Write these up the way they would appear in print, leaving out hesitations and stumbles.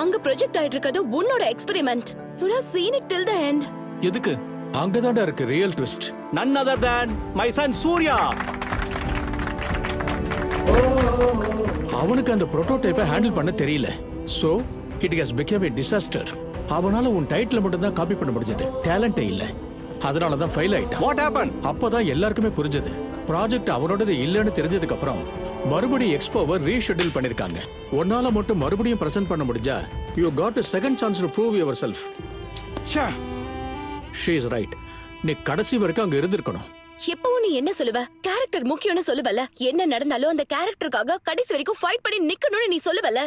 அங்க ப்ரொஜெக்ட் ஆயிட்டு இருக்கிறது உன்னோட experiment. You have seen it till the end. எதுக்கு? அங்கதான்டா இருக்கு real twist. none other than my son Surya. அவனுக்கு அந்த புரோட்டோடைப்பை ஹேண்டில் பண்ண தெரியல. So it has become a disaster. அவனால உன் டைட்டில் மட்டும் தான் காப்பி பண்ண முடிஞ்சது, டேலண்டே இல்ல. அதனால தான் ஃபெயில் ஆயிட்டான். What happened? அப்பதான் எல்லாருக்குமே புரிஞ்சது, ப்ராஜெக்ட் அவனோடது இல்லைன்னு தெரிஞ்சதுக்கு அப்புறம் மறுபடியும் எக்ஸ்போவை ரீஷெட்யூல் பண்ணிருக்காங்க. உன்னால மட்டும் மறுபடியும் பிரசன்ட் பண்ண முடிஞ்சா you got a second chance to prove yourself. She is right. நீ கடைசி வரைக்கும் அங்க இருந்திருக்கணும். எப்பவும் நீ என்ன சொல்லுவ? கேரக்டர் முக்கியம்னு சொல்லுவல. என்ன நடந்தாலும் அந்த கேரக்டருக்காக கடைசி வரைக்கும் ஃபைட் பண்ணி நிக்கணும்னு நீ சொல்லுவல.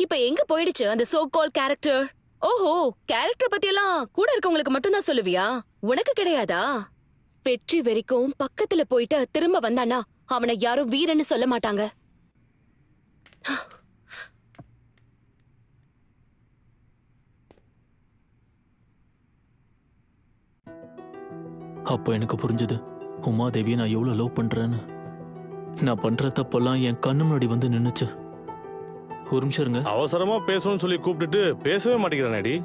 இப்ப எங்க போயிடுச்சு அந்த சோ கால் கேரக்டர்? ஓஹோ, கேரக்டர் பத்தி எல்லாம் கூட இருக்கவங்களுக்கு மட்டும் தான் சொல்லுவியா? உனக்கு கிடையாதா? வெற்றி வரைக்கும் பக்கத்துல போயிட்டு திரும்ப வந்தானா அவனை யாரும் வீரன்னு சொல்ல மாட்டாங்க. அப்போ எனக்கு புரிஞ்சது உமாதேவியை நான் எவ்வளவு லவ் பண்றேன்னு. நான் பண்ற தப்பெல்லாம் என் கண்ணு முன்னாடி வந்து நின்னுச்சு. ஒரு நிமிஷம் இருங்க. அவசரமா பேசணும்னு சொல்லி கூப்பிட்டுட்டு பேசவே மாட்டேங்கிறானடி.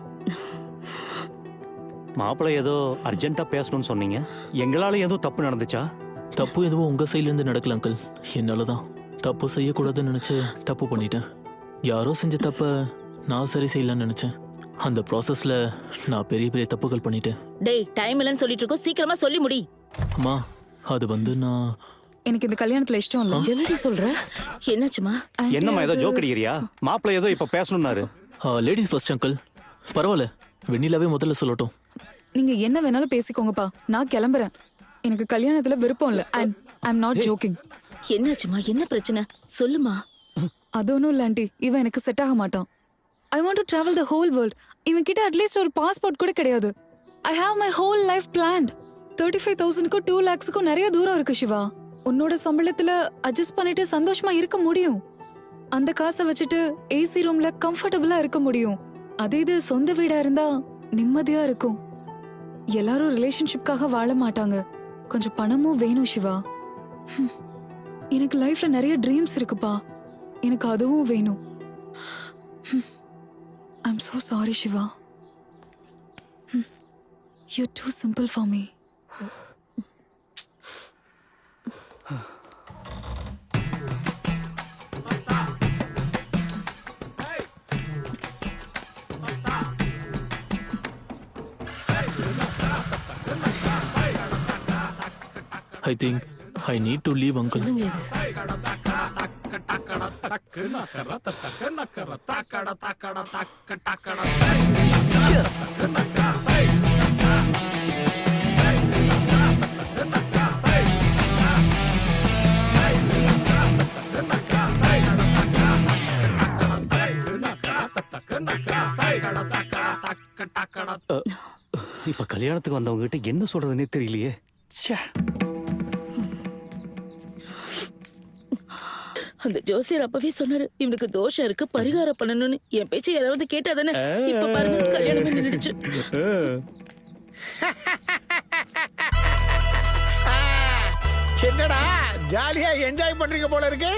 மாப்பிள்ளை ஏதோ அர்ஜென்ட்டா பேசணும்னு சொன்னீங்க, எங்களால ஏதோ தப்பு நடந்துச்சா? தப்பு எதுவும் உங்க சைட்ல இருந்து நடக்கல அங்கிள். என்னாலதான் தப்பு செய்யக்கூடாதுன்னு நினைச்சு தப்பு பண்ணிட்டேன். யாரோ செஞ்ச தப்ப நான் சரி செய்யலாம்னு நினைச்சேன். அந்த ப்ராசஸ்ல நான் பெரிய பெரிய தப்புகள் பண்ணிட்டேன். டேய், டைம் இல்லன்னு சொல்லிட்டு இருக்கோம், சீக்கிரமா சொல்லி முடி. அம்மா, அது வந்து நான் எனக்கு இந்த கல்யாணத்துல இஷ்டம் இல்ல. என்னடி சொல்ற? என்னாச்சுமா? என்னம்மா ஏதோ ஜோக் அடிக்கிறியா? மாப்பிள்ளை ஏதோ இப்ப பேசணும்னாரு. Ladies first uncle. பரவாயில்ல, வெண்ணிலாவே முதல்ல சொல்லட்டும். நீங்க என்ன வேணாலும் பேசிக்கோங்கப்பா, நான் கிளம்புறேன். எனக்கு கல்யாணத்துல விருப்பம் இல்ல. And I am not joking. என்னாச்சுமா? என்ன பிரச்சனை சொல்லுமா? அது ஒன்றும் இல்ல ஆண்டி, இவன் எனக்கு செட் ஆக மாட்டான். I want to travel the whole world. இவன் கிட்ட அட்லீஸ்ட் ஒரு பாஸ்போர்ட் கூட கிடையாது. I have my whole life planned. 35,000க்கும் 2 lakhsக்கும் நிறைய தூரம் இருக்கு சிவா. உன்னோட சம்பளத்துல அட்ஜஸ்ட் பண்ணிட்டு சந்தோஷமா இருக்க முடியும். அந்த காசை வச்சுட்டு ஏசி ரூம்ல கம்ஃபர்டபுளா இருக்க முடியும். அதே இது சொந்த வீடா இருந்தா நிம்மதியா இருக்கும். எல்லாரும் ரிலேஷன்ஷிப்காக வாழ மாட்டாங்க, கொஞ்சம் பணமும் வேணும் சிவா. எனக்கு லைஃப்ல நிறைய ட்ரீம்ஸ் இருக்குப்பா, எனக்கு அதுவும் வேணும். I'm so sorry, Shiva. You're too simple for me. I think I need to leave uncle. இப்ப கல்யாணத்துக்கு வந்தவங்க கிட்ட என்ன சொல்றதுன்னே தெரியலையே. அந்த ஜோசியர் அப்பவே சொன்னாரு இவனுக்கு தோஷம் இருக்கு, பரிகாரம் பண்ணணும்னு. என் பேச்சை யாராவது கேட்டாதானே? இப்ப பாருங்க, கல்யாணம் நின்னுடுச்சு. என்னடா ஜாலியா என்ஜாய் பண்றீங்க போல இருக்கு.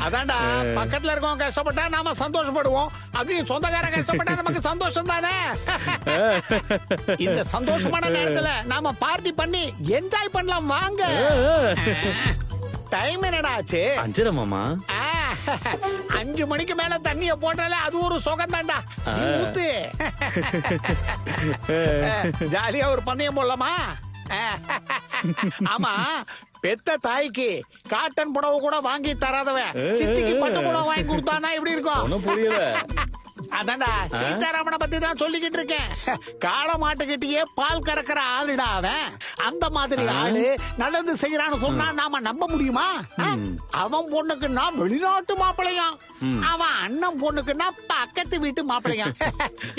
அதான்டா, பக்கத்துல இருக்கவங்க கஷ்டப்பட்டா நாம சந்தோஷப்படுவோம், அதையும் சொந்தக்காரங்க கஷ்டப்பட்டா நமக்கு சந்தோஷம் தானே. இந்த சந்தோஷமான நேரத்துல நாம பார்ட்டி பண்ணி என்ஜாய் பண்ணலாம் வாங்க. டைம் என்னடா ஆச்சு? 5:30 மாமா. 5 மணிக்கு மேல தண்ணிய போட்டாலே அது ஒரு சுகம் தான்டா. ஊத்து. ஜாலியா ஒரு பந்தயம் போடலாமா? ஆமா, பெத்த தாய்க்கு காட்டன் புடவை கூட வாங்கி தராதவன் சித்திக்கு பட்டு புடவை வாங்கி கொடுத்தானா எப்படி இருக்கும்? புரியல. அதான்டா, சீதாராமனை பத்தி தான் சொல்லிக்கிட்டு இருக்கேன். காளை மாட்டுக்கிட்டயே பால் கறக்கிற ஆளுடா அவன். அந்த மாதிரி ஆளு நல்லது செய்யறான்னு சொன்னா நாம நம்ப முடியுமா? அவன் பொண்ணுக்குன்னா வெளிநாட்டு மாப்பிள்ளையாம், அவன் அண்ணன் பொண்ணுக்குன்னா பக்கத்து வீட்டு மாப்பிள்ளையாம்.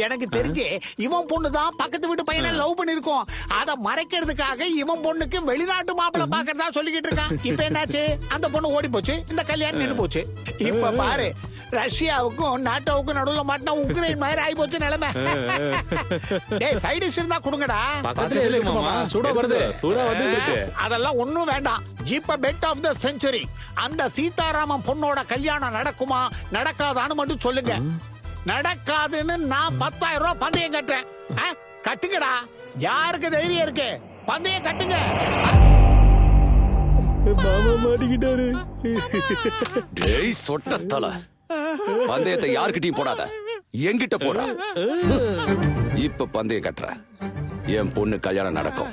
எனக்கு தெரிஞ்சு இவன் பொண்ணுதான் பக்கத்து வீட்டு பையனை லவ் பண்ணிருக்கோம். அதை மறைக்கிறதுக்காக இவன் பொண்ணுக்கு வெளிநாட்டு மாப்பிள்ளை பாக்கிறதா சொல்லிக்கிட்டு இருக்கான். இப்ப என்னாச்சு? அந்த பொண்ணு ஓடி போச்சு, இந்த கல்யாணம் நின்று போச்சு. இப்ப பாரு, ரஷ்யாவுக்கும் நாட்டோவுக்கும் நடுவுல மாட்டினா உக்ரைன் மாதிரி ஆகி போச்சு நிலைமை. டேய், சைடு டிஷ் இருந்தா கொடுங்கடா. பக்கத்துல இருக்கு மாமா. சூடா வருது. அதெல்லாம் ஒண்ணும் வேண்டாம். இப்ப பெட் ஆஃப் த செஞ்சுரி, அந்த சீதாராமன் பொண்ணோட கல்யாணம் நடக்குமா நடக்காதான்னு மட்டும் சொல்லுங்க. நடக்காதுன்னு நான் 10,000 ரூபாய் பந்தயம் கட்டுறேன். கட்டுங்கடா. யாருக்கு தைரியம் இருக்கு? பந்தயம் கட்டுங்க. மாமா மாட்டிக்கிட்டாரு. டேய் சொட்டத்தல, பந்தயத்தை யார்கிட்டயும் போடாத, என்கிட்ட போடா. இப்ப பந்தயம் கட்டுற. என் பொண்ணு கல்யாணம் நடக்கும்,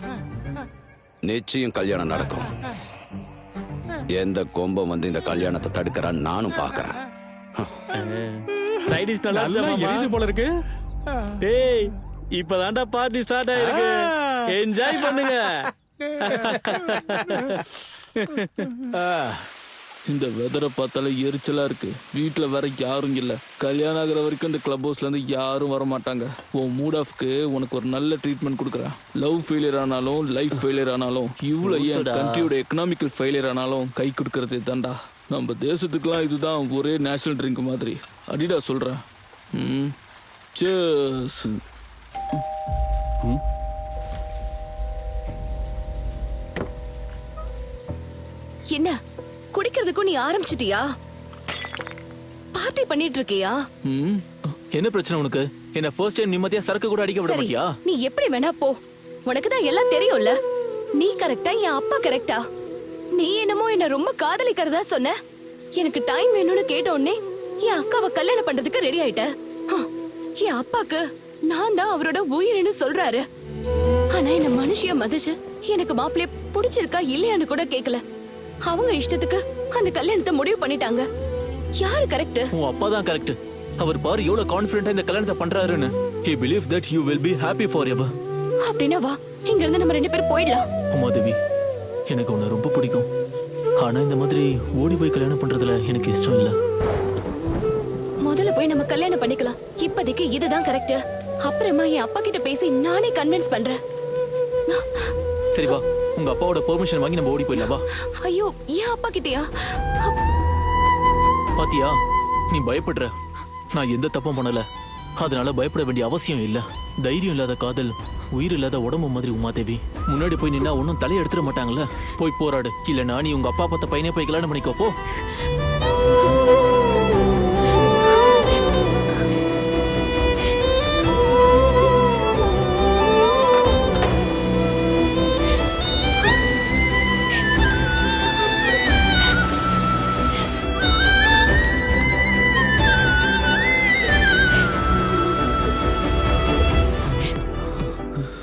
நிச்சயம் கல்யாணம் நடக்கும். எந்த கொம்பம் வந்து இந்த கல்யாணத்தை தடுக்கிறான்னு நானும் பாக்குறேன். சைடிஸ் நல்லா நல்லா எரியுது போல இருக்கு. டேய் இப்பதான்டா பார்ட்டி ஸ்டார்ட் ஆயிருக்கு. என்ஜாய் பண்ணுங்க. இந்த வெதரை பார்த்தாலே எரிச்சலா இருக்கு. வீட்டுல வேற யாரும் இல்ல. கல்யாணம் ஆகிற வரைக்கும் இந்த கிளப் ஹவுஸ்ல இருந்து யாரும் வர மாட்டாங்க. உன் மூட் ஆஃப்க்கு உனக்கு ஒரு நல்ல ட்ரீட்மெண்ட் கொடுக்குறேன். லவ் ஃபெயிலியர் ஆனாலும் லைஃப் ஃபெயிலியர் ஆனாலும் இவ்வளவு என் கண்ட்ரியோட எக்கனாமிக்கல் ஃபெயிலியர் ஆனாலும் கை கொடுக்கறது தான்டா. நம்ம தேசத்துக்குலாம் இதுதான் ஒரே நேஷனல் ட்ரிங்க் மாதிரி. அடிடா சொல்றேன். Cheers. என்ன குடிக்கிறதுக்கும் நீ ஆரம்பிச்சிட்டியா? பார்ட்டி பண்ணிட்டு இருக்கியா? என்ன பிரச்சனை உனக்கு? என்ன ஃபர்ஸ்ட் டைம் நிம்மதியா சரக்கு கூட அடிக்க விட சரி, மாட்டியா? நீ எப்படி வேணா போ. உனக்கு தான் எல்லாம் தெரியும்ல. நீ கரெக்டா, என் அப்பா கரெக்டா? நீ என்னமோ என்ன ரொம்ப காதலிக்கிறதா சொன்ன. எனக்கு டைம் வேணும்னு கேட்ட உடனே என் அக்காவை கல்யாணம் பண்றதுக்கு ரெடி ஆயிட்ட. என் அப்பாக்கு நான் தான் அவரோட உயிர்னு சொல்றாரு. ஆனா என்ன மனுஷிய மதிச்சு எனக்கு மாப்பிள்ளைய பிடிச்சிருக்கா இல்லையான்னு கூட கேக்கல. அவங்க இஷ்டத்துக்கு அந்த கல்யாணத்தை முடிவு பண்ணிட்டாங்க. யாரு கரெக்ட்? உன் அப்பா தான் கரெக்ட். அவர் பாரு எவ்வளவு கான்ஃபிடென்ட்டா இந்த கல்யாணத்தை பண்றாருன்னு. He believes that you will be happy forever. அப்படின்னா வா, இங்க இருந்து நம்ம 2 பேரும் போயிடலாம். உமாதேவி, எனக்கு உன்னை ரொம்ப பிடிக்கும். ஆனா இந்த மாதிரி ஓடி போய் கல்யாணம் பண்றதுல எனக்கு இஷ்டம் இல்ல. முதல்ல போய் நம்ம கல்யாணம் பண்ணிக்கலாம். இப்போதைக்கு இதுதான் கரெக்ட். அப்புறமா என் அப்பா கிட்ட பேசி நானே கன்வின்ஸ் பண்றேன். சரி வா, உங்க அப்பாவோட பெர்மிஷன் வாங்கி நம்ம ஓடி போயிடலாம் வா. ஐயோ, என் அப்பா கிட்டயா? பாத்தியா, நீ பயப்படுற. நான் எந்த தப்பும் பண்ணல, அதனால பயப்பட வேண்டிய அவசியம் இல்ல. தைரியம் இல்லாத காதல் உயிர் இல்லாத உடம்பு மாதிரி உமாதேவி. முன்னாடி போய் நின்னா ஒன்னும் தலையை எடுத்துட மாட்டாங்கல்ல. போய் போராடு. இல்ல நீ உங்க அப்பா பார்த்த பையனே போய் கல்யாணம் பண்ணிக்கோ போ.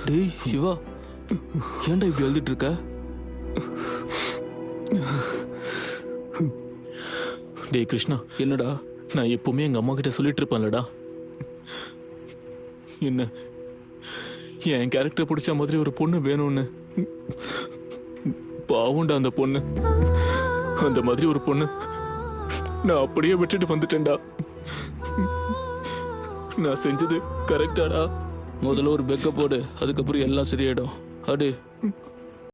டேய் சிவா, ஏன்டா இப்படி எழுதிட்டு இருக்க? டேய் கிருஷ்ணா, என்னடா? நான் எப்பவுமே எங்க அம்மா கிட்ட சொல்லிட்டு இருப்பேன்லடா, என்ன என் கேரக்டர் பிடிச்ச மாதிரி ஒரு பொண்ணு வேணும்னு. பாவுண்டா அந்த பொண்ணு. அந்த மாதிரி ஒரு பொண்ணு நான் அப்படியே விட்டுட்டு வந்துட்டேன்டா. நான் செஞ்சது கரெக்டாடா? முதல்ல ஒரு பெக்க போடு, அதுக்கப்புறம் எல்லாம் சரியாயிடும். அடு.